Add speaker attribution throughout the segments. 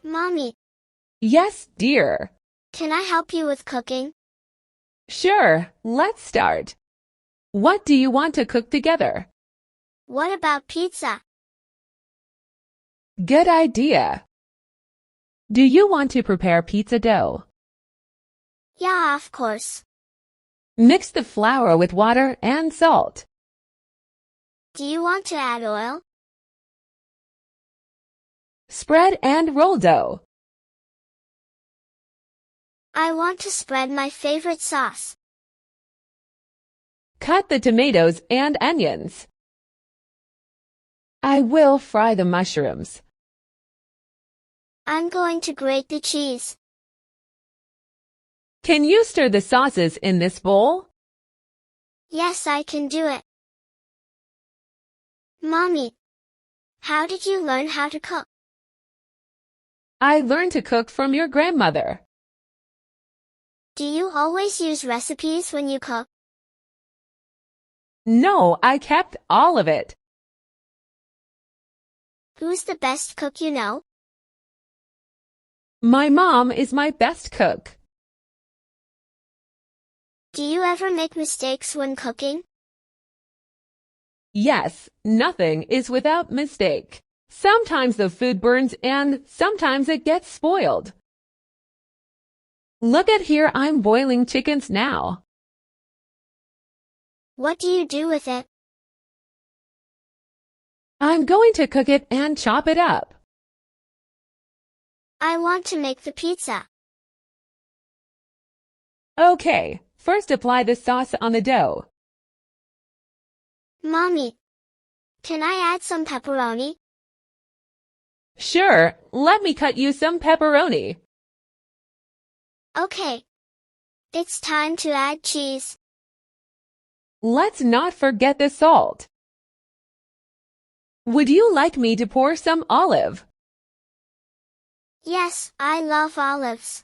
Speaker 1: Mommy,
Speaker 2: Yes, dear.
Speaker 1: can I help you with cooking?
Speaker 2: Sure, let's start. What do you want to cook together?
Speaker 1: What about pizza?
Speaker 2: Good idea. Do you want to prepare pizza dough?
Speaker 1: Yeah, of course.
Speaker 2: Mix the flour with water and salt.
Speaker 1: Do you want to add oil?
Speaker 2: Spread and roll dough.
Speaker 1: I want to spread my favorite sauce.
Speaker 2: Cut the tomatoes and onions. I will fry the mushrooms.
Speaker 1: I'm going to grate the cheese.
Speaker 2: Can you stir the sauces in this bowl?
Speaker 1: Yes, I can do it. Mommy, how did you learn how to cook?
Speaker 2: I learned to cook from your grandmother.
Speaker 1: Do you always use recipes when you cook?
Speaker 2: No, I kept all of it.
Speaker 1: Who's the best cook you know?
Speaker 2: My mom is my best cook.
Speaker 1: Do you ever make mistakes when cooking?
Speaker 2: Yes, nothing is without mistake. Sometimes the food burns and sometimes it gets spoiled. Look at here, I'm boiling chickens now.
Speaker 1: What do you do with it?
Speaker 2: I'm going to cook it and chop it up.
Speaker 1: I want to make the pizza.
Speaker 2: Okay, first apply the sauce on the dough.
Speaker 1: Mommy, can I add some pepperoni?
Speaker 2: Sure, let me cut you some pepperoni.
Speaker 1: Okay. It's time to add cheese.
Speaker 2: Let's not forget the salt. Would you like me to pour some olive?
Speaker 1: Yes, I love olives.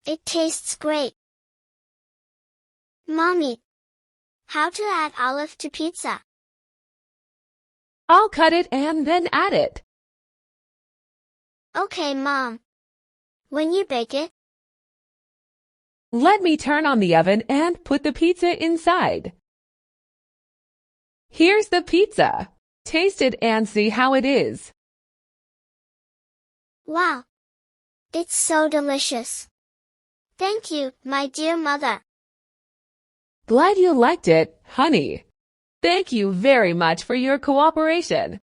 Speaker 1: It tastes great. Mommy, how to add olive to pizza?
Speaker 2: I'll cut it and then add it.
Speaker 1: Okay, Mom. When you bake it?
Speaker 2: Let me turn on the oven and put the pizza inside. Here's the pizza. Taste it and see how it is.
Speaker 1: Wow. It's so delicious. Thank you, my dear mother.
Speaker 2: Glad you liked it, honey. Thank you very much for your cooperation.